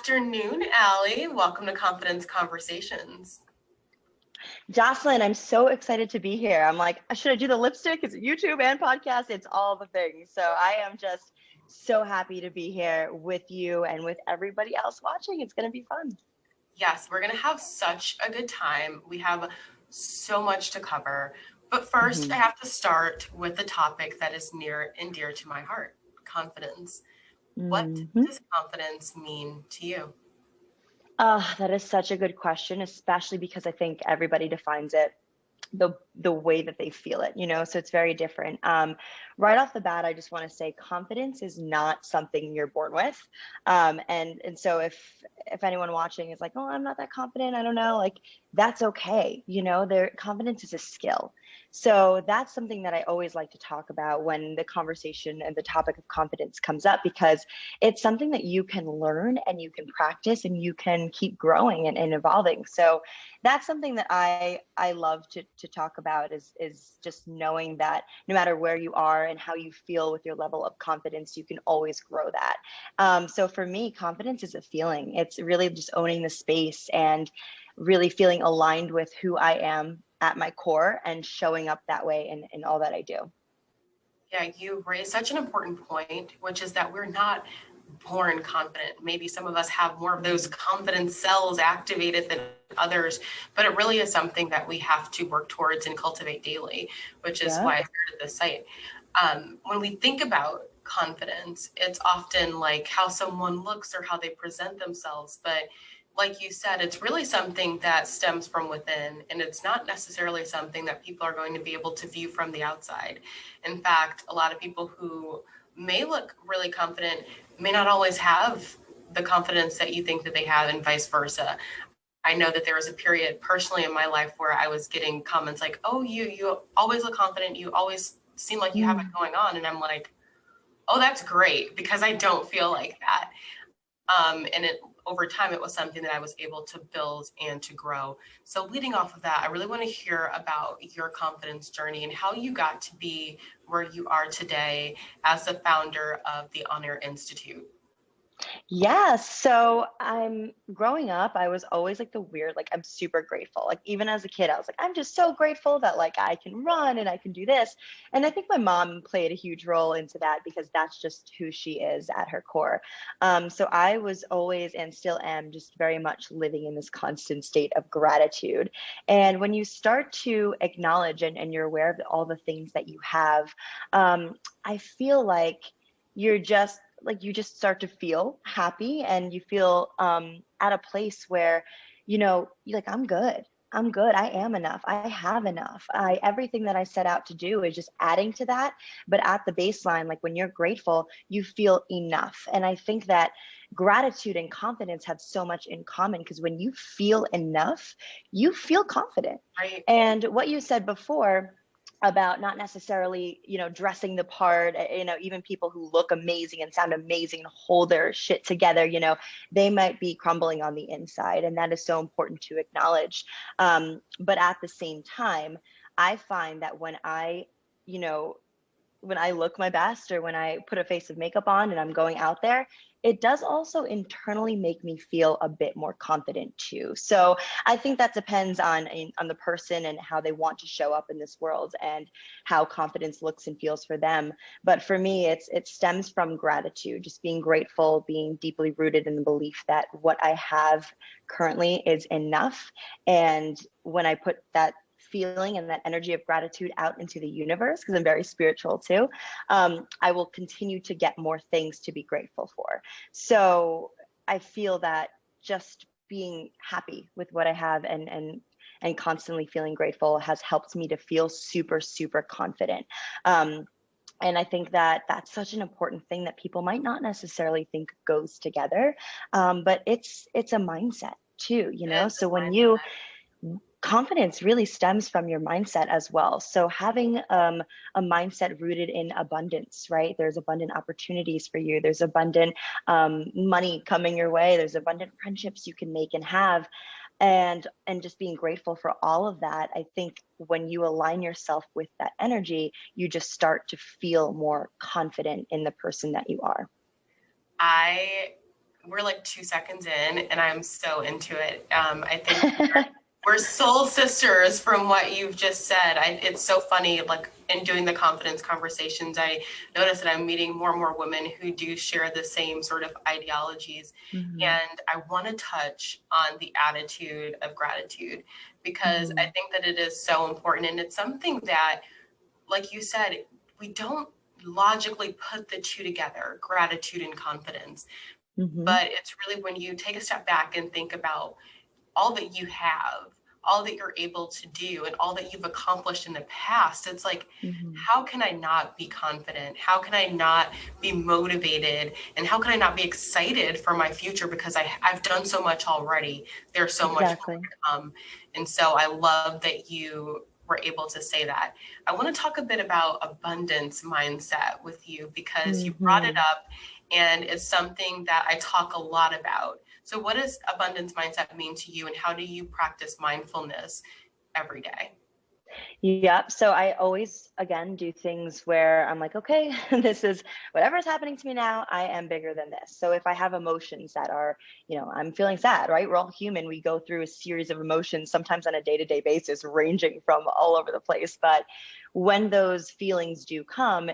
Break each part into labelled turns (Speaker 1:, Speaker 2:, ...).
Speaker 1: afternoon, Allie. Welcome to Confidence Conversations.
Speaker 2: Jocelyn, I'm so excited to be here. I'm like, should I do the lipstick? Is it YouTube and podcast? It's all the things. So I am just so happy to be here with you and with everybody else watching. It's going to be fun.
Speaker 1: Yes, we're going to have such a good time. We have so much to cover. But first, I have to start with the topic that is near and dear to my heart, confidence. What does confidence mean to you?
Speaker 2: That is such a good question, especially because I think everybody defines it the way that they feel it, so it's very different. Right off the bat, I just want to say confidence is not something you're born with. And so if anyone watching is like, oh, I'm not that confident, I don't know, like, that's okay. Their confidence is a skill. So that's something that I always like to talk about when the conversation and the topic of confidence comes up, because it's something that you can learn and you can practice and you can keep growing and evolving. So that's something that I love to talk about is just knowing that no matter where you are and how you feel with your level of confidence, you can always grow that. So for me, confidence is a feeling. It's really just owning the space and really feeling aligned with who I am at my core and showing up that way in all that I do.
Speaker 1: Yeah, you raised such an important point, which is that we're not born confident. Maybe some of us have more of those confidence cells activated than others, but it really is something that we have to work towards and cultivate daily, which is why I started this site. When we think about confidence, it's often like how someone looks or how they present themselves, but like you said, it's really something that stems from within, and it's not necessarily something that people are going to be able to view from the outside. In fact, a lot of people who may look really confident may not always have the confidence that you think that they have, and vice versa. I know that there was a period personally in my life where I was getting comments like, oh, you always look confident, you always seem like you have it going on. And I'm like, oh, that's great, because I don't feel like that. Over time, it was something that I was able to build and to grow. So leading off of that, I really want to hear about your confidence journey and how you got to be where you are today as the founder of the OnAir Institute.
Speaker 2: Yeah, so I'm growing up, I was always like the weird, like I'm super grateful. Like even as a kid, I was like, I'm just so grateful that like I can run and I can do this. And I think my mom played a huge role into that because that's just who she is at her core. So I was always and still am just very much living in this constant state of gratitude. And when you start to acknowledge and you're aware of all the things that you have, I feel like you're just you just start to feel happy and you feel at a place where, you're like, I'm good. I am enough. I have enough. Everything that I set out to do is just adding to that. But at the baseline, like when you're grateful, you feel enough. And I think that gratitude and confidence have so much in common, because when you feel enough, you feel confident.
Speaker 1: Right.
Speaker 2: And what you said before about not necessarily, dressing the part, even people who look amazing and sound amazing and hold their shit together, they might be crumbling on the inside. And that is so important to acknowledge. But at the same time, I find that when I look my best or when I put a face of makeup on and I'm going out there, it does also internally make me feel a bit more confident too. So I think that depends on the person and how they want to show up in this world and how confidence looks and feels for them. But for me, it stems from gratitude, just being grateful, being deeply rooted in the belief that what I have currently is enough. And when I put that feeling and that energy of gratitude out into the universe, because I'm very spiritual too, I will continue to get more things to be grateful for. So I feel that just being happy with what I have and constantly feeling grateful has helped me to feel super, super confident. And I think that that's such an important thing that people might not necessarily think goes together, but it's a mindset too, So when confidence really stems from your mindset as well. So having a mindset rooted in abundance, right? There's abundant opportunities for you. There's abundant money coming your way. There's abundant friendships you can make and have. And just being grateful for all of that. I think when you align yourself with that energy, you just start to feel more confident in the person that you are.
Speaker 1: I we're like 2 seconds in and I'm so into it. I think we're soul sisters from what you've just said. It's so funny, like in doing the confidence conversations, I notice that I'm meeting more and more women who do share the same sort of ideologies. And I want to touch on the attitude of gratitude, because I think that it is so important. And it's something that, like you said, we don't logically put the two together, gratitude and confidence. But it's really when you take a step back and think about all that you have, all that you're able to do, and all that you've accomplished in the past, it's like, how can I not be confident? How can I not be motivated? And how can I not be excited for my future? Because I've done so much already. There's so much more to come. And so I love that you were able to say that. I want to talk a bit about abundance mindset with you, because you brought it up and it's something that I talk a lot about. So what does abundance mindset mean to you, and how do you practice mindfulness every day?
Speaker 2: Yep. So I always, again, do things where I'm like, okay, this is whatever's happening to me now, I am bigger than this. So if I have emotions that are, I'm feeling sad, right? We're all human. We go through a series of emotions, sometimes on a day-to-day basis, ranging from all over the place. But when those feelings do come,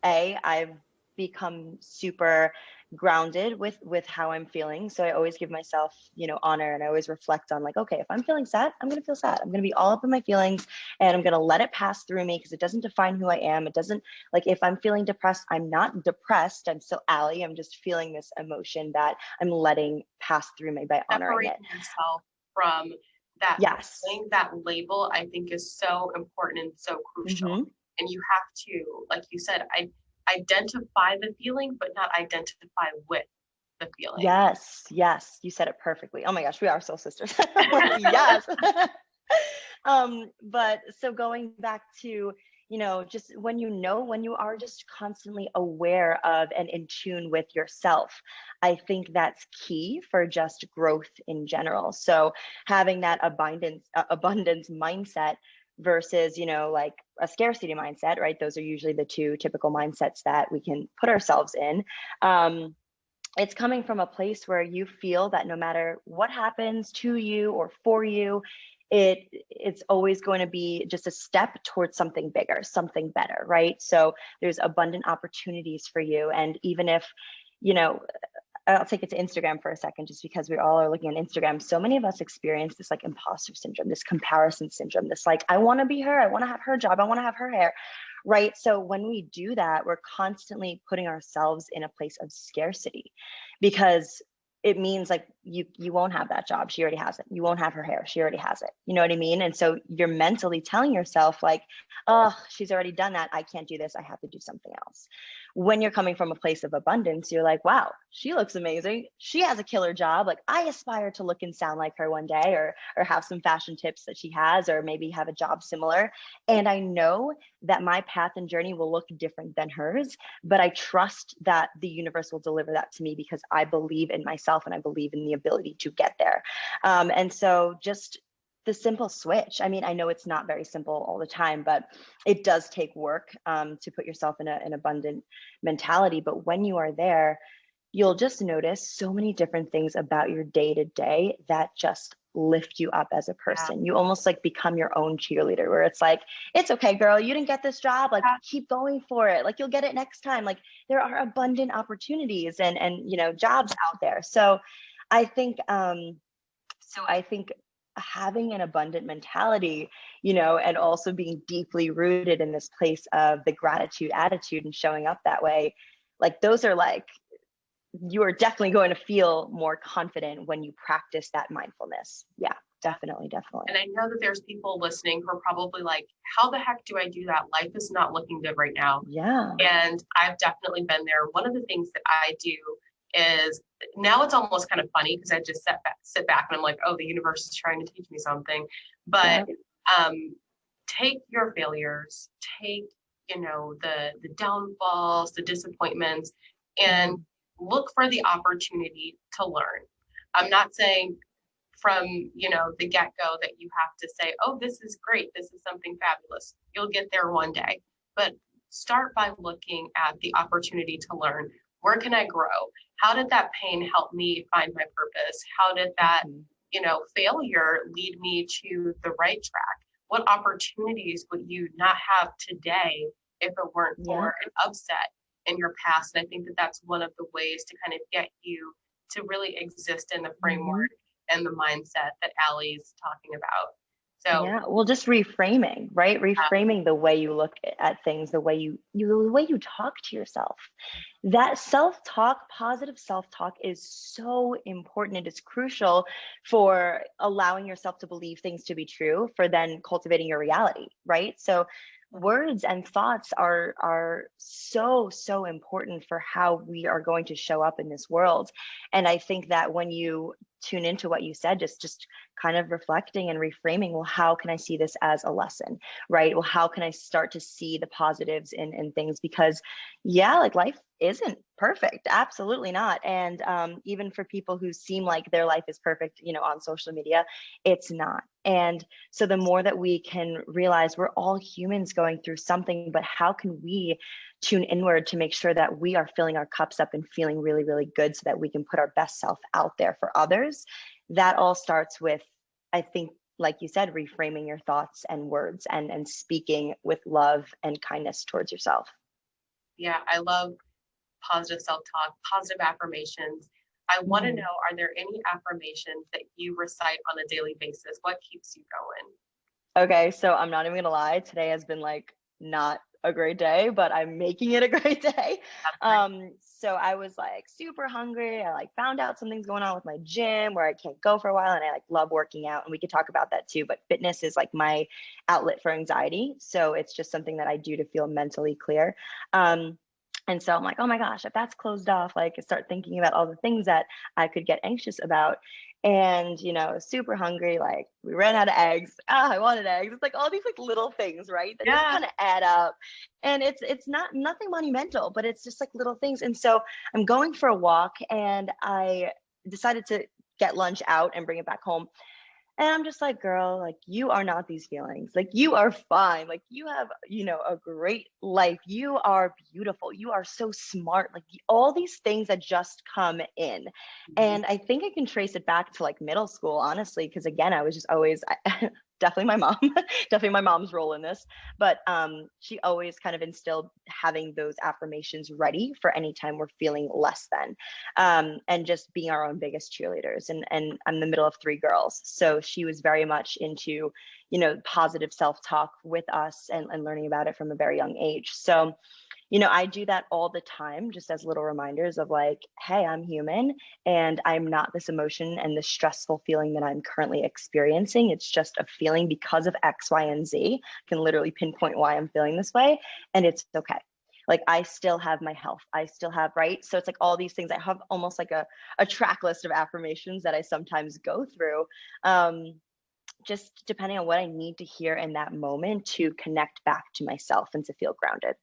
Speaker 2: I've become super grounded with how I'm feeling. So I always give myself, honor, and I always reflect on like, okay, if I'm feeling sad, I'm going to feel sad. I'm going to be all up in my feelings and I'm going to let it pass through me, because it doesn't define who I am. It doesn't, like, if I'm feeling depressed, I'm not depressed. I'm still Allie. I'm just feeling this emotion that I'm letting pass through me by honoring it.
Speaker 1: Separating yourself from that,
Speaker 2: Yes.
Speaker 1: that label, I think is so important and so crucial. And you have to, like you said, identify the feeling, but not identify with the feeling.
Speaker 2: Yes. You said it perfectly. Oh my gosh, we are soul sisters. Like, yes. But so going back to, just when you are just constantly aware of and in tune with yourself, I think that's key for just growth in general. So having that abundance mindset versus, like a scarcity mindset, right? Those are usually the two typical mindsets that we can put ourselves in. It's coming from a place where you feel that no matter what happens to you or for you, it's always going to be just a step towards something bigger, something better, right? So there's abundant opportunities for you. And even if, I'll take it to Instagram for a second, just because we all are looking at Instagram. So many of us experience this like imposter syndrome, this comparison syndrome, this like, I want to be her, I want to have her job, I want to have her hair, right? So when we do that, we're constantly putting ourselves in a place of scarcity, because it means like you won't have that job, she already has it. You won't have her hair, she already has it. You know what I mean? And so you're mentally telling yourself like, oh, she's already done that, I can't do this, I have to do something else. When you're coming from a place of abundance, you're like, wow, she looks amazing, she has a killer job, like I aspire to look and sound like her one day, or have some fashion tips that she has, or maybe have a job similar. And I know that my path and journey will look different than hers, but I trust that the universe will deliver that to me, because I believe in myself and I believe in the ability to get there. And so just the simple switch. I mean, I know it's not very simple all the time, but it does take work to put yourself in an abundant mentality. But when you are there, you'll just notice so many different things about your day to day that just lift you up as a person. Yeah. You almost like become your own cheerleader, where it's like, it's okay, girl, you didn't get this job, like keep going for it, like you'll get it next time. Like there are abundant opportunities and jobs out there. So I think having an abundant mentality, and also being deeply rooted in this place of the gratitude attitude and showing up that way, like those are like, you are definitely going to feel more confident when you practice that mindfulness. Yeah, definitely.
Speaker 1: And I know that there's people listening who are probably like, how the heck do I do that? Life is not looking good right now.
Speaker 2: Yeah.
Speaker 1: And I've definitely been there. One of the things that I do is, now it's almost kind of funny because I just sit back and I'm like, oh, the universe is trying to teach me something. But take your failures, take, the downfalls, the disappointments, and look for the opportunity to learn. I'm not saying from, the get-go that you have to say, oh, this is great, this is something fabulous. You'll get there one day. But start by looking at the opportunity to learn. Where can I grow? how did that pain help me find my purpose? How did that,
Speaker 2: Mhm.
Speaker 1: failure lead me to the right track? What opportunities would you not have today if it weren't
Speaker 2: Yeah.
Speaker 1: for an upset in your past? And I think that that's one of the ways to kind of get you to really exist in the
Speaker 2: Mhm.
Speaker 1: framework and the mindset that Allie's talking about. So,
Speaker 2: Yeah, well, just reframing, right?
Speaker 1: uh,
Speaker 2: Reframing the way you look at things, the way you talk to yourself. That self-talk, positive self-talk is so important. It is crucial for allowing yourself to believe things to be true, for then cultivating your reality, right? So words and thoughts are so important for how we are going to show up in this world. And I think that when you tune into what you said, just kind of reflecting and reframing, well, how can I see this as a lesson, right? Well, how can I start to see the positives in things? Because yeah, like life isn't perfect, absolutely not. And even for people who seem like their life is perfect, on social media, it's not. And so the more that we can realize we're all humans going through something, but how can we tune inward to make sure that we are filling our cups up and feeling really, really good so that we can put our best self out there for others? That all starts with, I think, like you said, reframing your thoughts and words and speaking with love and kindness towards yourself.
Speaker 1: yeah, I love positive self-talk, positive affirmations. I want to know,
Speaker 2: Mhm.
Speaker 1: are there any affirmations that you recite on a daily basis? What keeps you going?
Speaker 2: Okay, so I'm not even gonna lie, today has been like not a great day, but I'm making it a great day.
Speaker 1: That's great.
Speaker 2: So I was like super hungry. I like found out something's going on with my gym where I can't go for a while, and I like love working out, and we could talk about that too. But fitness is like my outlet for anxiety, so it's just something that I do to feel mentally clear. Um, and so I'm like, oh my gosh, if that's closed off, like I start thinking about all the things that I could get anxious about. And super hungry, like we ran out of eggs. I wanted eggs. It's like all these like little things, right, that just
Speaker 1: Yeah.
Speaker 2: kind of add up. And it's not nothing monumental, but it's just like little things. And so I'm going for a walk, and I decided to get lunch out and bring it back home. And I'm just like, girl, like you are not these feelings. Like you are fine. Like you have, a great life. You are beautiful. You are so smart. Like all these things that just come in.
Speaker 1: Mhm.
Speaker 2: And I think I can trace it back to like middle school, honestly, because again, I was just always definitely my mom, definitely my mom's role in this. But she always kind of instilled having those affirmations ready for any time we're feeling less than, and just being our own biggest cheerleaders. And I'm the middle of three girls, so she was very much into, positive self-talk with us and learning about it from a very young age. So, I do that all the time, just as little reminders of like, hey, I'm human and I'm not this emotion and this stressful feeling that I'm currently experiencing. It's just a feeling because of X, Y, and Z. I can literally pinpoint why I'm feeling this way, and it's okay. Like I still have my health. I still have, right? So it's like all these things. I have almost like a track list of affirmations that I sometimes go through. Um, just depending on what I need to hear in that moment to connect back to myself and to feel grounded.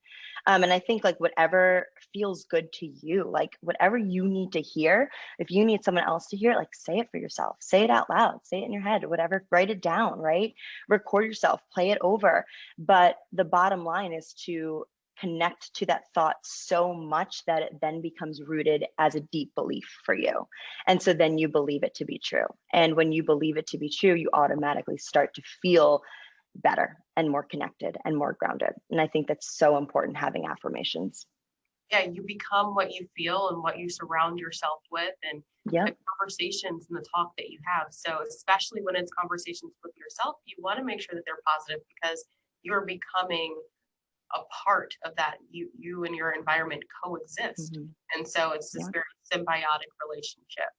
Speaker 2: And I think like whatever feels good to you, like whatever you need to hear, if you need someone else to hear it, like say it for yourself, say it out loud, say it in your head, whatever, write it down, right? Record yourself, play it over. But the bottom line is to connect to that thought so much that it then becomes rooted as a deep belief for you. And so then you believe it to be true. And when you believe it to be true, you automatically start to feel better and more connected and more grounded. And I think that's so important having affirmations.
Speaker 1: Yeah, you become what you feel and what you surround yourself with, and the
Speaker 2: Yep.
Speaker 1: conversations and the talk that you have. So, especially when it's conversations with yourself, you want to make sure that they're positive because you're becoming a part of that. You and your environment coexist.
Speaker 2: Hmm.
Speaker 1: And so it's this
Speaker 2: Yeah.
Speaker 1: very symbiotic relationship.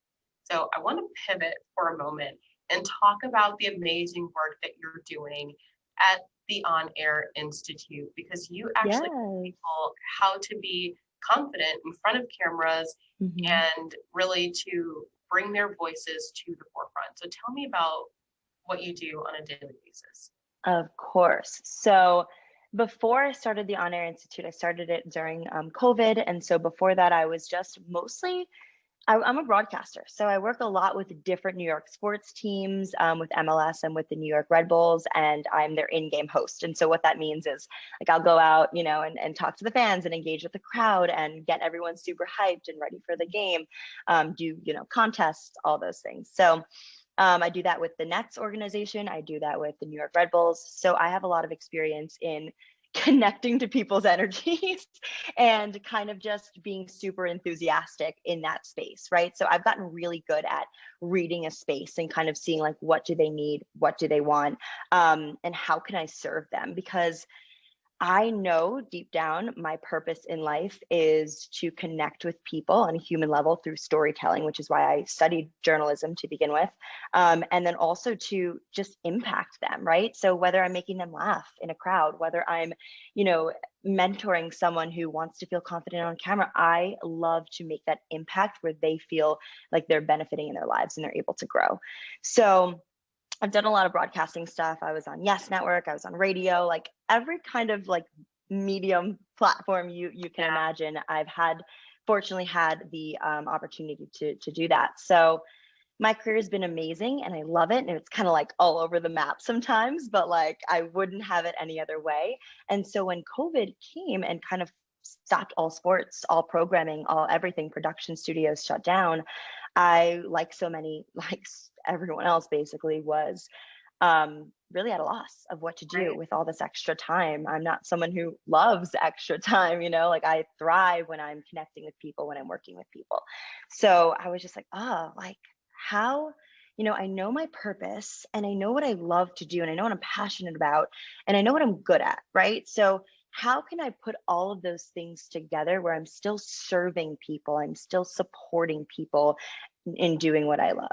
Speaker 1: So I want to pivot for a moment and talk about the amazing work that you're doing at the On Air Institute, because you actually teach
Speaker 2: Yes.
Speaker 1: people how to be confident in front of cameras
Speaker 2: Hmm.
Speaker 1: and really to bring their voices to the forefront. So tell me about what you do on a daily basis.
Speaker 2: Of course. So before I started the On Air Institute, I started it during COVID. And so before that, I was just mostly I'm a broadcaster, so I work a lot with different New York sports teams, with MLS and with the New York Red Bulls, and I'm their in-game host. And so what that means is, like, I'll go out, and talk to the fans and engage with the crowd and get everyone super hyped and ready for the game, do, contests, all those things. So I do that with the Nets organization. I do that with the New York Red Bulls. So I have a lot of experience in connecting to people's energies and kind of just being super enthusiastic in that space, right? So I've gotten really good at reading a space and kind of seeing, like, what do they need, what do they want, and how can I serve them? Because I know deep down my purpose in life is to connect with people on a human level through storytelling, which is why I studied journalism to begin with. And then also to just impact them, right? So whether I'm making them laugh in a crowd, whether I'm, mentoring someone who wants to feel confident on camera, I love to make that impact where they feel like they're benefiting in their lives and they're able to grow. So I've done a lot of broadcasting stuff. I was on Yes Network, I was on radio, like every kind of like medium platform you can imagine. Fortunately had the opportunity to do that. So my career has been amazing and I love it. And it's kind of like all over the map sometimes, but like I wouldn't have it any other way. And so when COVID came and kind of stopped all sports, all programming, all everything, production studios shut down, I, like so many, like everyone else basically, was really at a loss of what to do with all this extra time. I'm not someone who loves extra time, like I thrive when I'm connecting with people, when I'm working with people. So I was just like, like how, I know my purpose and I know what I love to do and I know what I'm passionate about and I know what I'm good at, right? So how can I put all of those things together where I'm still serving people, I'm still supporting people in doing what I love?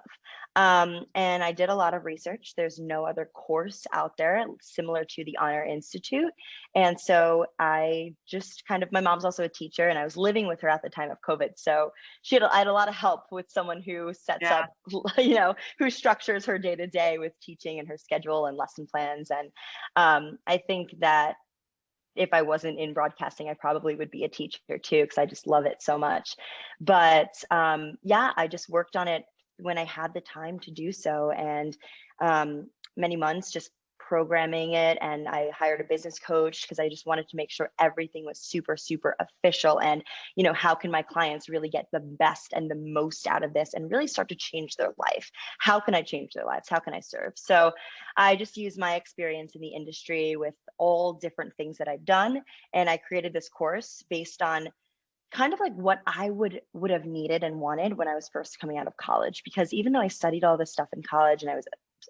Speaker 2: And I did a lot of research. There's no other course out there similar to the OnAir Institute. And so I just my mom's also a teacher and I was living with her at the time of COVID. So I had a lot of help with someone who sets up, who structures her day to day with teaching and her schedule and lesson plans. And I think that if I wasn't in broadcasting, I probably would be a teacher too, because I just love it so much. But I just worked on it when I had the time to do so, and many months just programming it. And I hired a business coach because I just wanted to make sure everything was super, super official. And, how can my clients really get the best and the most out of this and really start to change their life? How can I change their lives? How can I serve? So I just use my experience in the industry with all different things that I've done. And I created this course based on kind of like what I would have needed and wanted when I was first coming out of college. Because even though I studied all this stuff in college and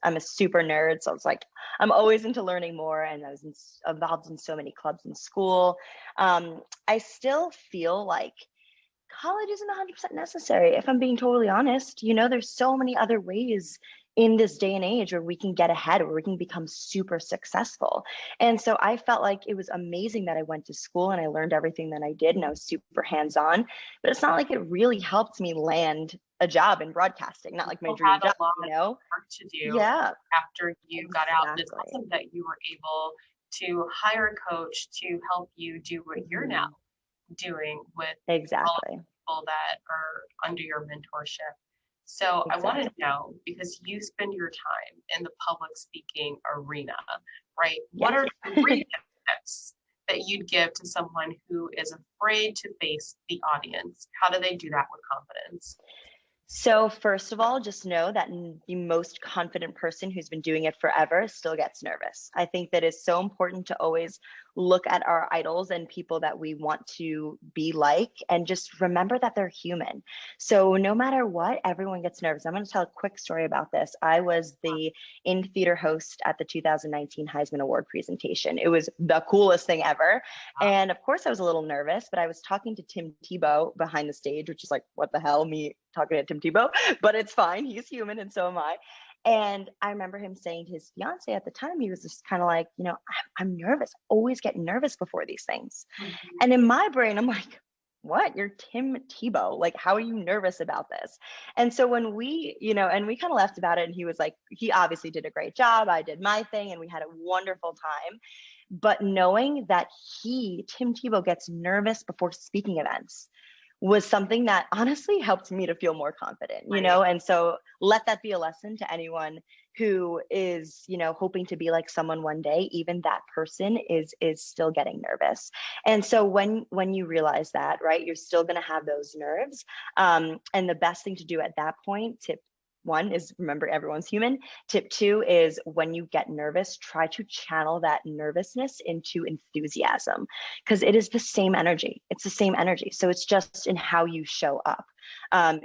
Speaker 2: I'm a super nerd, so it's like I'm always into learning more, and I was involved in so many clubs in school. I still feel like college isn't 100% necessary. If I'm being totally honest, there's so many other ways in this day and age where we can get ahead, where we can become super successful. And so I felt like it was amazing that I went to school and I learned everything that I did and I was super hands-on, but it's not like it really helped me land a job in broadcasting, not like my dream job,
Speaker 1: a lot of work to do after you got out. And it's awesome that you were able to hire a coach to help you do what you're now doing with all the people that are under your mentorship. So I want to know, because you spend your time in the public speaking arena, right? What are 3 tips that you'd give to someone who is afraid to face the audience? How do they do that with confidence?
Speaker 2: So first of all, just know that the most confident person who's been doing it forever still gets nervous. I think that it's so important to always look at our idols and people that we want to be like, and just remember that they're human. So no matter what, everyone gets nervous. I'm going to tell a quick story about this. I was the in-theater host at the 2019 Heisman Award presentation. It was the coolest thing ever. And of course I was a little nervous, but I was talking to Tim Tebow behind the stage, which is like, what the hell, me talking to Tim Tebow, but it's fine. He's human and so am I. And I remember him saying to his fiance at the time, he was just kind of like, I'm nervous. I always get nervous before these things. And in my brain, I'm like, what? You're Tim Tebow. Like, how are you nervous about this? And so when we, and we kind of laughed about it, and he was like, he obviously did a great job. I did my thing and we had a wonderful time. But knowing that Tim Tebow gets nervous before speaking events, was something that honestly helped me to feel more confident, you
Speaker 1: Right.
Speaker 2: know? And so let that be a lesson to anyone who is, you know, hoping to be like someone one day. Even that person is still getting nervous. And so when you realize that, right, you're still going to have those nerves. And the best thing to do at that point, tip one, is remember everyone's human. Tip two is when you get nervous, try to channel that nervousness into enthusiasm, because it is the same energy. It's the same energy. So it's just in how you show up.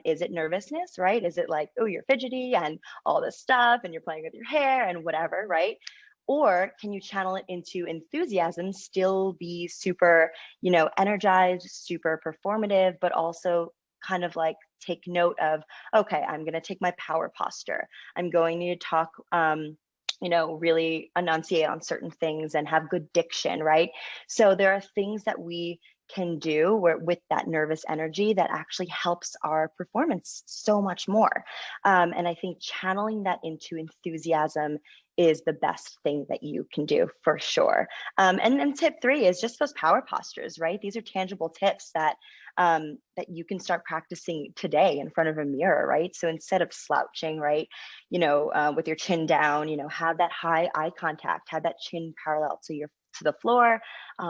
Speaker 2: Is it nervousness, right? Is it like, oh, you're fidgety and all this stuff and you're playing with your hair and whatever, right? Or can you channel it into enthusiasm, still be super, you know, energized, super performative, but also kind of like take note of, okay, I'm going to take my power posture. I'm going to talk, you know, really enunciate on certain things and have good diction, right? So there are things that we can do with that nervous energy that actually helps our performance so much more. And I think channeling that into enthusiasm is the best thing that you can do for sure. And then tip three is just those power postures, right? These are tangible tips that that you can start practicing today in front of a mirror, right? So instead of slouching, right, you know, with your chin down, you know, have that high eye contact, have that chin parallel to the floor,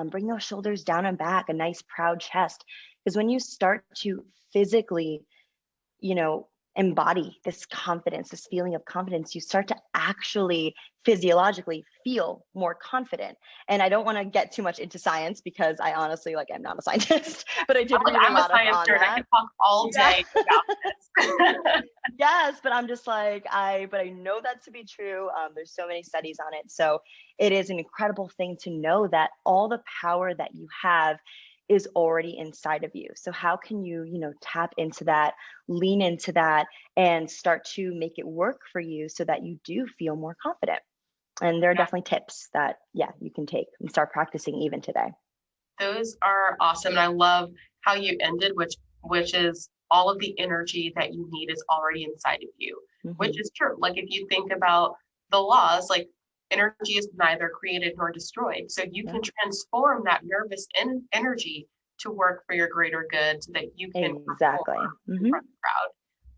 Speaker 2: bring those shoulders down and back, a nice proud chest. Because when you start to physically, you know, embody this confidence, this feeling of confidence, you start to actually physiologically feel more confident. And I don't want to get too much into science because I honestly, like, I'm not a scientist, but I did
Speaker 1: I'm like,
Speaker 2: read a
Speaker 1: I'm a
Speaker 2: lot up
Speaker 1: science
Speaker 2: on
Speaker 1: nerd. I
Speaker 2: that.
Speaker 1: could talk all
Speaker 2: Yeah.
Speaker 1: day about this.
Speaker 2: Yes, but I'm just like, but I know that to be true. There's so many studies on it. So it is an incredible thing to know that all the power that you have is already inside of you. So how can you, you know, tap into that, lean into that, and start to make it work for you so that you do feel more confident? And there are
Speaker 1: Yeah,
Speaker 2: definitely tips that, yeah, you can take and start practicing even today.
Speaker 1: those are awesome. And I love how you ended, which is all of the energy that you need is already inside of you, which
Speaker 2: Hmm.
Speaker 1: is true. Like if you think about the laws, like energy is neither created nor destroyed. So you
Speaker 2: Yeah,
Speaker 1: can transform that nervous energy to work for your greater good so that you can
Speaker 2: exactly.
Speaker 1: perform in
Speaker 2: Hmm.
Speaker 1: front of the crowd.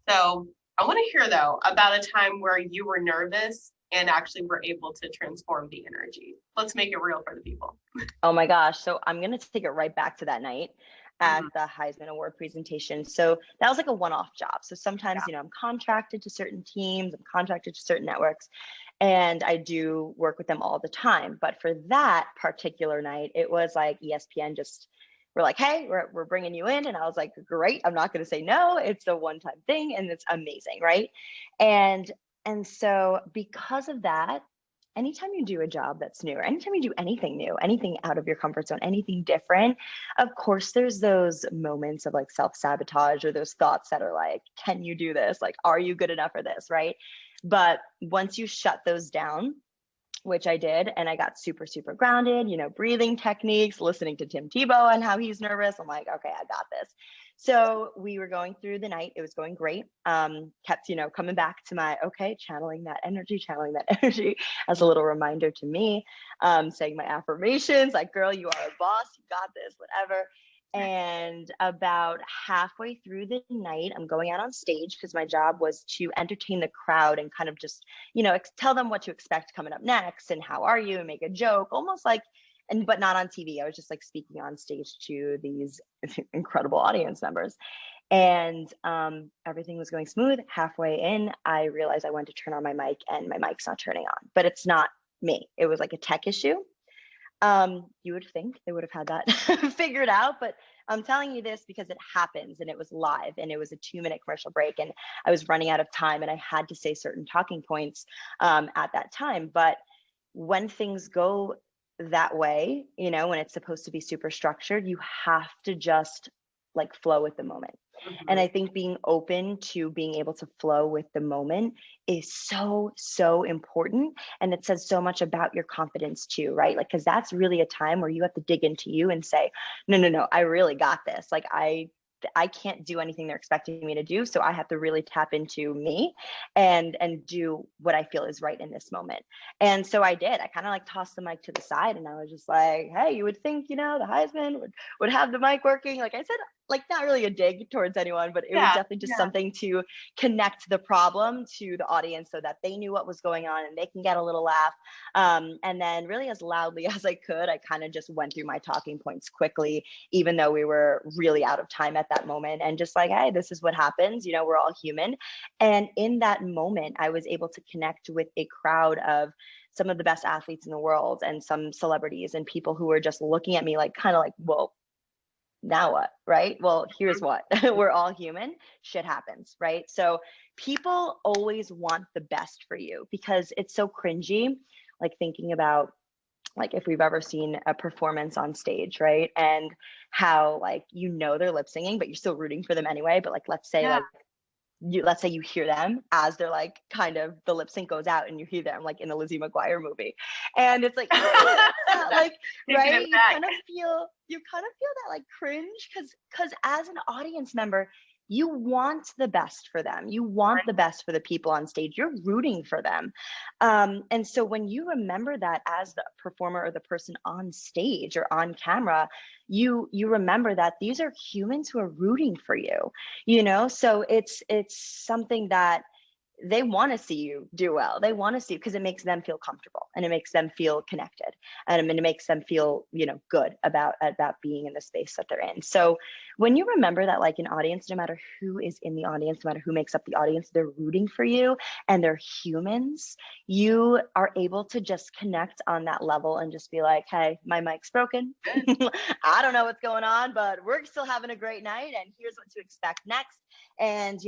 Speaker 1: So I want to hear though about a time where you were nervous and actually were able to transform the energy. Let's make it real for the people.
Speaker 2: Oh my gosh. So I'm going to take it right back to that night at
Speaker 1: Mhm.
Speaker 2: the Heisman Award presentation. So that was like a one-off job. So sometimes,
Speaker 1: Yeah.
Speaker 2: you know, I'm contracted to certain teams, I'm contracted to certain networks, and I do work with them all the time. But for that particular night, it was like ESPN just were like, hey, we're bringing you in. And I was like, great. I'm not going to say no. It's a one-time thing and it's amazing. Right. And, and so because of that, anytime you do a job that's new, or anytime you do anything new, anything out of your comfort zone, anything different, of course, there's those moments of like self sabotage or those thoughts that are like, can you do this? Like, are you good enough for this? Right. But once you shut those down, which I did, and I got super, super grounded, you know, breathing techniques, listening to Tim Tebow and how he's nervous. I'm like, okay, I got this. So we were going through the night. It was going great. Kept, you know, coming back to my, okay, channeling that energy as a little reminder to me, saying my affirmations, like, girl, you are a boss, you got this, whatever. And about halfway through the night, I'm going out on stage because my job was to entertain the crowd and kind of just, you know, tell them what to expect coming up next and how are you and make a joke, almost like, and but not on TV. I was just like speaking on stage to these incredible audience members. And everything was going smooth. Halfway in, I realized I wanted to turn on my mic and my mic's not turning on, but it's not me. It was like a tech issue. You would think they would have had that figured out, but I'm telling you this because it happens and it was live and it was a 2-minute commercial break and I was running out of time and I had to say certain talking points at that time. But when things go that way, you know, when it's supposed to be super structured, you have to just like flow with the moment. And
Speaker 1: Mhm.
Speaker 2: I think being open to being able to flow with the moment is so, so important. And it says so much about your confidence too, right? Like, because that's really a time where you have to dig into you and say, no, no, no, I really got this. Like, I can't do anything they're expecting me to do. So I have to really tap into me and do what I feel is right in this moment. And so I did. I kind of like tossed the mic to the side and I was just like, hey, you would think, you know, the Heisman would have the mic working. Like I said, like not really a dig towards anyone, but it was
Speaker 1: Yeah,
Speaker 2: definitely just
Speaker 1: yeah.
Speaker 2: something to connect the problem to the audience so that they knew what was going on and they can get a little laugh. And then really as loudly as I could, I kind of just went through my talking points quickly, even though we were really out of time at that moment. And just like, hey, this is what happens, we're all human. And in that moment, I was able to connect with a crowd of some of the best athletes in the world and some celebrities and people who were just looking at me like, kind of like, well, now what, right? Well, here's what. We're all human. Shit happens, right? So people always want the best for you because it's so cringy, like thinking about like if we've ever seen a performance on stage, right? And how like they're lip singing, but you're still rooting for them anyway. But like
Speaker 1: Yeah.
Speaker 2: let's say you hear them as they're like kind of the lip sync goes out and you hear them like in the Lizzie McGuire movie. And it's like, that's not like,
Speaker 1: Taking
Speaker 2: right?
Speaker 1: it back.
Speaker 2: You kind of feel that like cringe because as an audience member, you want the best for them. You want
Speaker 1: Right.
Speaker 2: the best for the people on stage. You're rooting for them. And so when you remember that as the performer or the person on stage or on camera, you remember that these are humans who are rooting for you, so it's something that they want to see you do well. They want to see, because it makes them feel comfortable and it makes them feel connected, and I mean, it makes them feel good about being in the space that they're in. So when you remember that, like, an audience, no matter who is in the audience, no matter who makes up the audience, they're rooting for you and they're humans, you are able to just connect on that level and just be like, hey, my mic's broken. I don't know what's going on, but we're still having a great night and here's what to expect next. And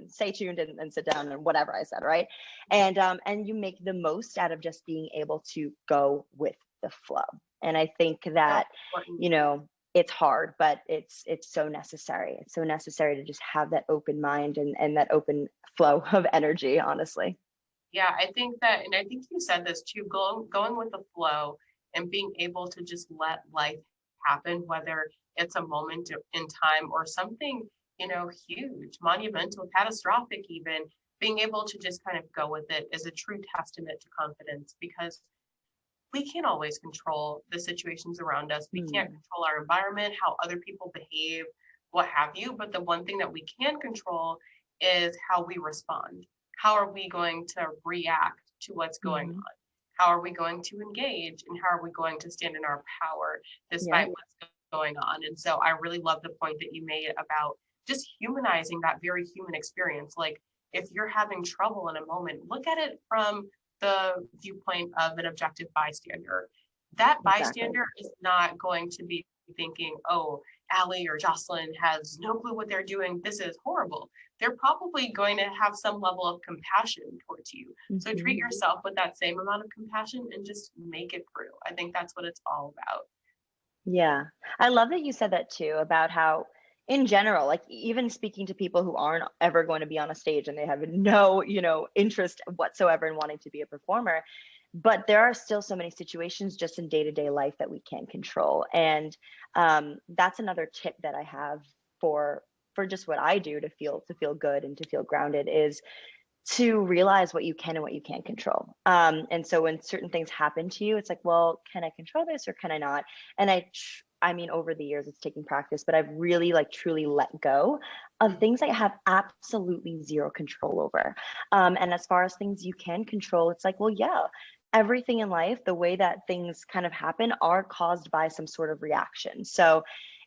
Speaker 2: stay tuned and sit down and whatever I said, right? And you make the most out of just being able to go with the flow. And I think
Speaker 1: So
Speaker 2: that
Speaker 1: important.
Speaker 2: it's hard, but it's so necessary. It's so necessary to just have that open mind and that open flow of energy, honestly.
Speaker 1: Yeah, I think that, and I think you said this too, going with the flow and being able to just let life happen, whether it's a moment in time or something, huge, monumental, catastrophic, even being able to just kind of go with it is a true testament to confidence, because we can't always control the situations around us. We can't
Speaker 2: Mm,
Speaker 1: control our environment, how other people behave, what have you. But the one thing that we can control is how we respond. How are we going to react to what's going
Speaker 2: mm-hmm.
Speaker 1: on? How are we going to engage? And how are we going to stand in our power despite
Speaker 2: Yep,
Speaker 1: what's going on? And so I really love the point that you made about just humanizing that very human experience. Like, if you're having trouble in a moment, look at it from the viewpoint of an objective bystander. That
Speaker 2: exactly.
Speaker 1: bystander is not going to be thinking, oh, Allie or Jocelyn has no clue what they're doing. This is horrible. They're probably going to have some level of compassion towards you. So treat
Speaker 2: Mm-hmm.
Speaker 1: yourself with that same amount of compassion and just make it through. I think that's what it's all about.
Speaker 2: Yeah. I love that you said that too, about how in general, like even speaking to people who aren't ever going to be on a stage and they have no, interest whatsoever in wanting to be a performer, but there are still so many situations just in day-to-day life that we can't control. And that's another tip that I have for just what I do to feel good and to feel grounded, is to realize what you can and what you can't control. And so when certain things happen to you, it's like, well, can I control this or can I not? And I mean, over the years, it's taking practice, but I've really like truly let go of things I have absolutely zero control over. And as far as things you can control, it's like, well, yeah, everything in life, the way that things kind of happen are caused by some sort of reaction. So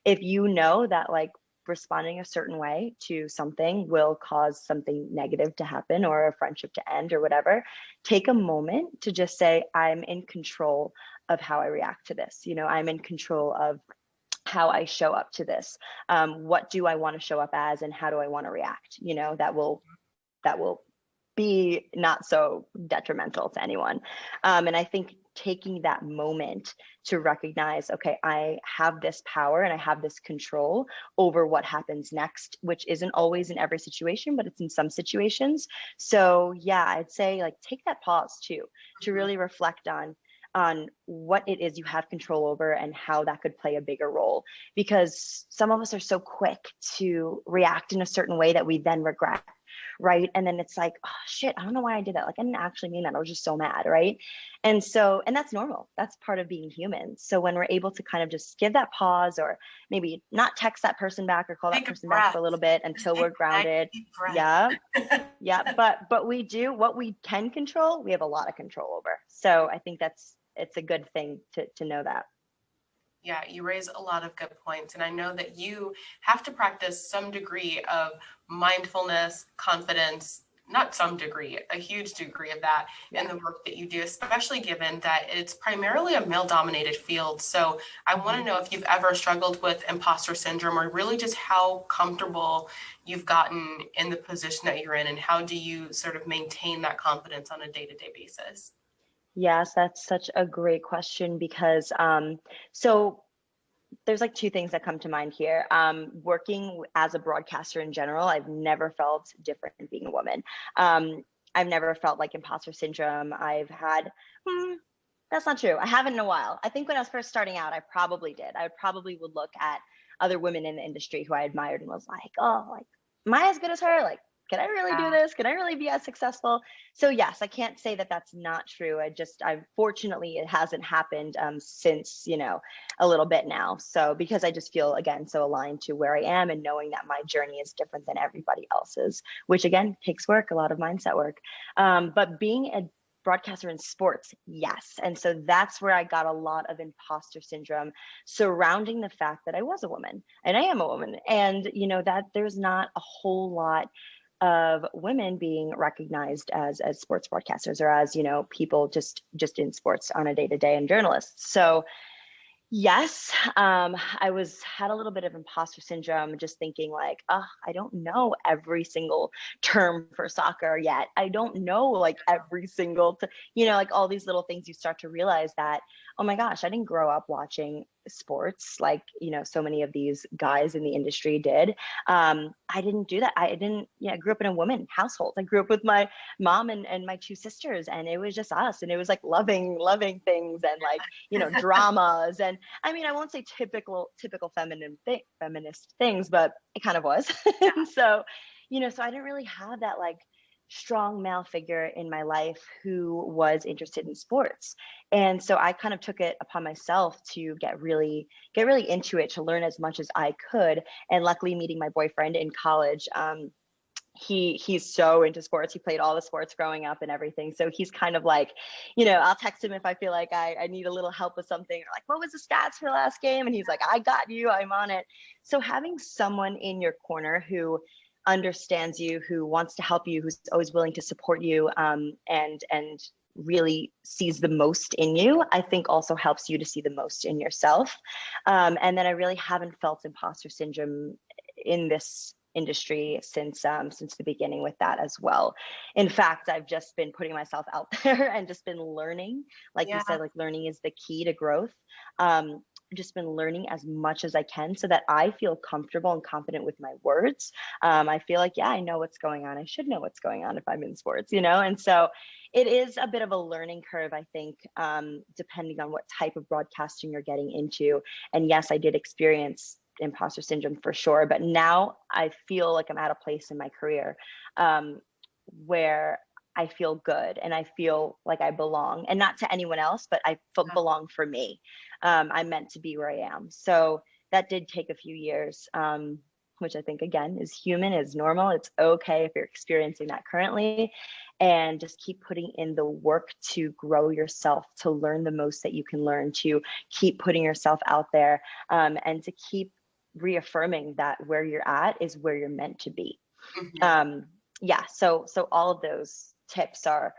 Speaker 2: if you know that like responding a certain way to something will cause something negative to happen or a friendship to end or whatever, take a moment to just say, I'm in control of how I react to this. I'm in control of how I show up to this. What do I want to show up as and how do I want to react? That will be not so detrimental to anyone. And I think taking that moment to recognize, okay, I have this power and I have this control over what happens next, which isn't always in every situation, but it's in some situations. So yeah, I'd say like take that pause too, to
Speaker 1: Mhm.
Speaker 2: really reflect on what it is you have control over and how that could play a bigger role, because some of us are so quick to react in a certain way that we then regret, right? And then it's like, oh shit, I don't know why I did that. Like, I didn't actually mean that. I was just so mad, right? And so, and that's normal. That's part of being human. So when we're able to kind of just give that pause, or maybe not text that person back or call that
Speaker 1: Take a
Speaker 2: person back
Speaker 1: breath.
Speaker 2: for a little bit
Speaker 1: Just
Speaker 2: until
Speaker 1: take
Speaker 2: we're
Speaker 1: a nice
Speaker 2: grounded.
Speaker 1: deep breath.
Speaker 2: Yeah. Yeah. But we do what we can control, we have a lot of control over. So I think it's a good thing to know that.
Speaker 1: Yeah, you raise a lot of good points. And I know that you have to practice some degree of mindfulness, confidence, not some degree, a huge degree of that in the work that you do, especially given that it's primarily a male dominated field. So I want to know if you've ever struggled with imposter syndrome, or really just how comfortable you've gotten in the position that you're in, and how do you sort of maintain that confidence on a day-to-day basis?
Speaker 2: Yes, that's such a great question because so there's like two things that come to mind here. Working as a broadcaster in general, I've never felt different being a woman. I've never felt like imposter syndrome. I've had, that's not true. I haven't in a while. I think when I was first starting out, I probably did. I probably would look at other women in the industry who I admired and was like, oh, like, am I as good as her? Like, can I really do this? Can I really be as successful? So yes, I can't say that that's not true. Fortunately, it hasn't happened since, a little bit now. So because I just feel, again, so aligned to where I am and knowing that my journey is different than everybody else's, which again, takes work, a lot of mindset work. But being a broadcaster in sports, yes. And so that's where I got a lot of imposter syndrome surrounding the fact that I was a woman and I am a woman. And, that there's not a whole lot of women being recognized as sports broadcasters, or as people just in sports on a day-to-day, and journalists. So yes, I had a little bit of imposter syndrome, just thinking like, oh, I don't know every single term for soccer yet. I don't know like every single, like all these little things. You start to realize that, oh my gosh, I didn't grow up watching sports like so many of these guys in the industry did. I didn't do that. I grew up in a woman household. I grew up with my mom and my two sisters, and it was just us, and it was like loving things, and like dramas. And I mean, I won't say typical feminist things, but it kind of was. And so so I didn't really have that like strong male figure in my life who was interested in sports. And so I kind of took it upon myself to get really into it, to learn as much as I could. And luckily, meeting my boyfriend in college, he's so into sports. He played all the sports growing up and everything. So he's kind of like, I'll text him if I feel like I need a little help with something, or like, what was the stats for the last game? And he's like, I got you, I'm on it. So having someone in your corner who understands you, who wants to help you, who's always willing to support you, and really sees the most in you, I think also helps you to see the most in yourself. And then I really haven't felt imposter syndrome in this industry since the beginning with that as well. In fact, I've just been putting myself out there and just been learning, like you said, like learning is the key to growth. Just been learning as much as I can so that I feel comfortable and confident with my words. I feel like, I know what's going on. I should know what's going on if I'm in sports, And so it is a bit of a learning curve, I think, depending on what type of broadcasting you're getting into. And yes, I did experience imposter syndrome for sure, but now I feel like I'm at a place in my career where I feel good and I feel like I belong, and not to anyone else, but I belong for me. I'm meant to be where I am. So that did take a few years, which I think again is human, is normal. It's okay if you're experiencing that currently, and just keep putting in the work to grow yourself, to learn the most that you can learn, to keep putting yourself out there, and to keep reaffirming that where you're at is where you're meant to be. So all of those tips are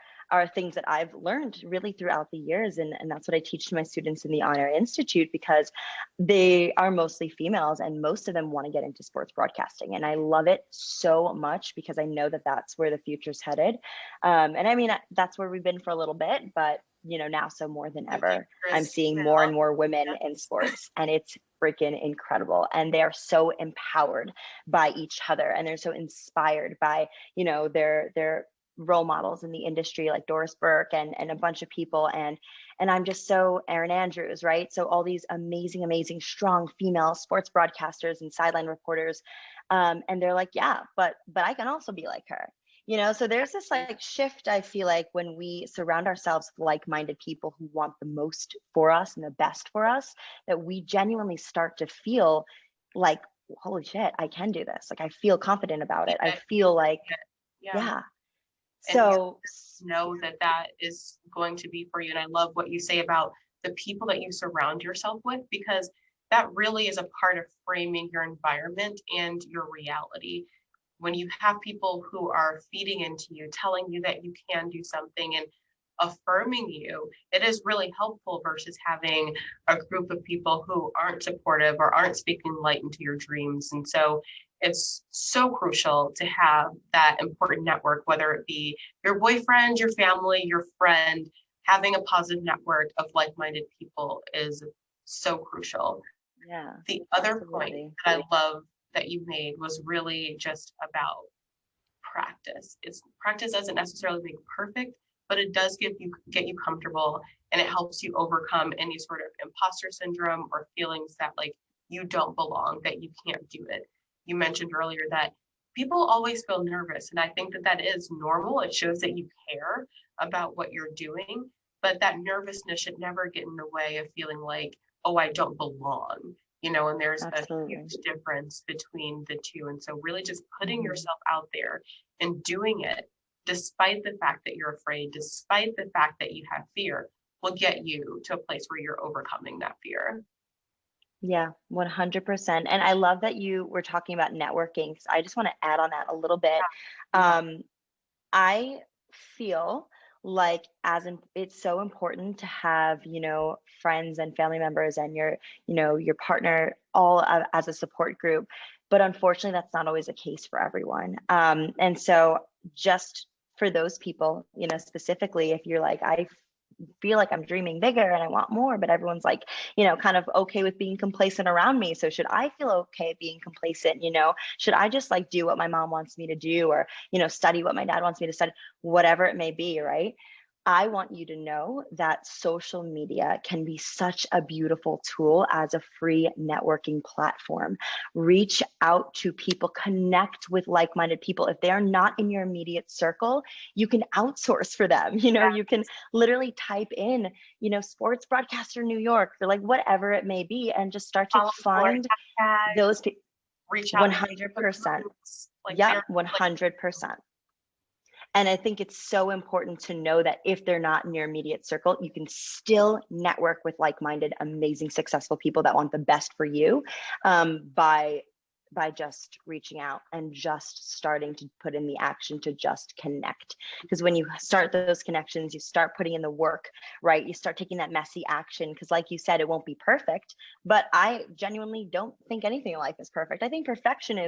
Speaker 2: things that I've learned really throughout the years. And that's what I teach to my students in the OnAir Institute, because they are mostly females and most of them want to get into sports broadcasting. And I love it so much because I know that that's where the future's headed. And I mean, that's where we've been for a little bit, but now so more than ever, I'm seeing more and more women in sports, and it's freaking incredible. And they are so empowered by each other, and they're so inspired by, their role models in the industry, like Doris Burke and a bunch of people. And I'm just so Erin Andrews, right? So all these amazing, strong female sports broadcasters and sideline reporters. And they're like, yeah, but I can also be like her. So there's this like shift, I feel like, when we surround ourselves with like-minded people who want the most for us and the best for us, that we genuinely start to feel like, holy shit, I can do this. Like I feel confident about it. I feel like,
Speaker 1: Yeah.
Speaker 2: yeah.
Speaker 1: And you
Speaker 2: So
Speaker 1: know that that is going to be for you. And I love what you say about the people that you surround yourself with, because that really is a part of framing your environment and your reality. When you have people who are feeding into you, telling you that you can do something and affirming you, it is really helpful versus having a group of people who aren't supportive or aren't speaking light into your dreams. And so it's so crucial to have that important network, whether it be your boyfriend, your family, your friend. Having a positive network of like-minded people is so crucial.
Speaker 2: yeah,
Speaker 1: The other point
Speaker 2: absolutely.
Speaker 1: that I love that you made was really just about practice. It's practice doesn't necessarily make perfect, but it does get you comfortable, and it helps you overcome any sort of imposter syndrome or feelings that like you don't belong, that you can't do it. You mentioned earlier that people always feel nervous, and I think that that is normal. It shows that you care about what you're doing, but that nervousness should never get in the way of feeling like, oh, I don't belong. And there's a
Speaker 2: Absolutely.
Speaker 1: huge difference between the two. And so really just putting
Speaker 2: Mhm.
Speaker 1: yourself out there and doing it despite the fact that you're afraid, despite the fact that you have fear, will get you to a place where you're overcoming that fear.
Speaker 2: Yeah, 100%. And I love that you were talking about networking. So I just want to add on that a little bit.
Speaker 1: Yeah.
Speaker 2: Um, I feel like it's so important to have, friends and family members and your partner all as a support group. But unfortunately, that's not always the case for everyone. And so just for those people, specifically, if you're like, I feel like I'm dreaming bigger and I want more, but everyone's like, kind of okay with being complacent around me. So should I feel okay being complacent? Should I just like do what my mom wants me to do, or, study what my dad wants me to study, whatever it may be, right? I want you to know that social media can be such a beautiful tool as a free networking platform. Reach out to people, connect with like-minded people. If they are not in your immediate circle, you can outsource for them. You can literally type in, sports broadcaster New York, or like whatever it may be, and just start to
Speaker 1: Follow for
Speaker 2: find
Speaker 1: hashtags,
Speaker 2: those people.
Speaker 1: reach out to Facebook
Speaker 2: 100%.
Speaker 1: groups. Like
Speaker 2: Yep,
Speaker 1: they're like,
Speaker 2: 100%. And I think it's so important to know that if they're not in your immediate circle, you can still network with like-minded, amazing, successful people that want the best for you, by just reaching out and just starting to put in the action to just connect. Because when you start those connections, you start putting in the work, right? You start taking that messy action. Because like you said, it won't be perfect, but I genuinely don't think anything in life is perfect. I think perfection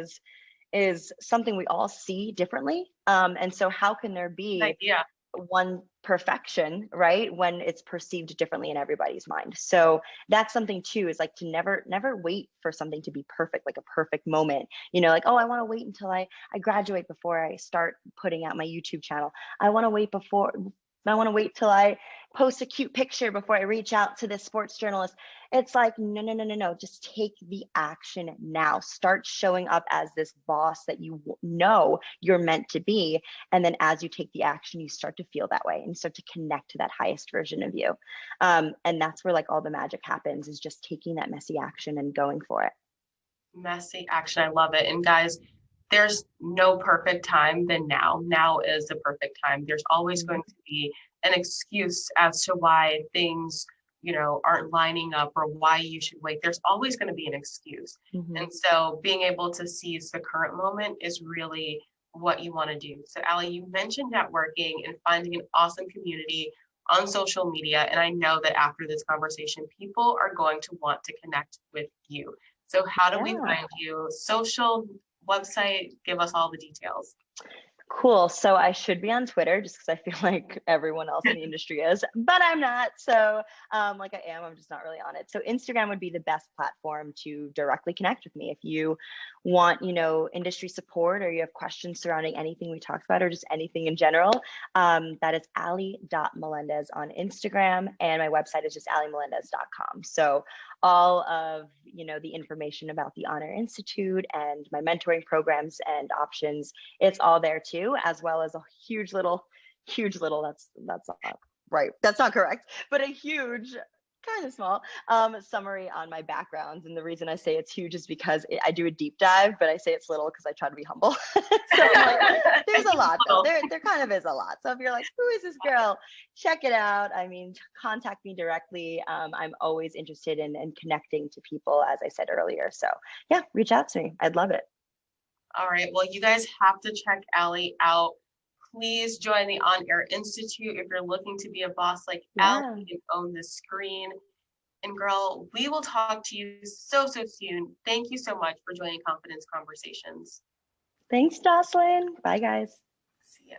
Speaker 2: is something we all see differently. And so how can there
Speaker 1: good
Speaker 2: be
Speaker 1: idea.
Speaker 2: one perfection, right, when it's perceived differently in everybody's mind? So that's something too, is like to never wait for something to be perfect, like a perfect moment, like, oh, I want to wait until I graduate before I start putting out my YouTube channel. I want to wait till I post a cute picture before I reach out to this sports journalist. It's like, no, no, no, no, no. Just take the action now. Start showing up as this boss that you know you're meant to be. And then as you take the action, you start to feel that way and you start to connect to that highest version of you. And that's where like all the magic happens, is just taking that messy action and going for it.
Speaker 1: Messy action. I love it. And guys, there's no perfect time than now. Now is the perfect time. There's always going to be an excuse as to why things, aren't lining up or why you should wait. There's always going to be an excuse.
Speaker 2: Mm-hmm.
Speaker 1: And so being able to seize the current moment is really what you want to do. So Allie, you mentioned networking and finding an awesome community on social media. And I know that after this conversation, people are going to want to connect with you. So how do we
Speaker 2: Yeah.
Speaker 1: find you? Social, website, give us all the details.
Speaker 2: Cool. So I should be on Twitter just because I feel like everyone else in the industry is, but I'm not. So like I am, I'm just not really on it. So Instagram would be the best platform to directly connect with me. If you want, industry support, or you have questions surrounding anything we talked about, or just anything in general, that is ali.melendez on Instagram. And my website is just alimelendez.com. So all of, the information about the OnAir Institute and my mentoring programs and options. It's all there too, as well as a huge little, that's not right. That's not correct, but a huge, kind of small summary on my backgrounds. And the reason I say it's huge is because I do a deep dive, but I say it's little because I try to be humble. So there's a lot though. There kind of is a lot. So if you're like, who is this girl? Check it out. I mean, contact me directly. I'm always interested in connecting to people, as I said earlier. So yeah, reach out to me. I'd love it.
Speaker 1: All right. Well, you guys have to check Allie out. Please join the OnAir Institute if you're looking to be a boss like Allie and own the screen. And girl, we will talk to you so soon. Thank you so much for joining Confidence Conversations.
Speaker 2: Thanks, Jocelyn. Bye, guys.
Speaker 1: See ya.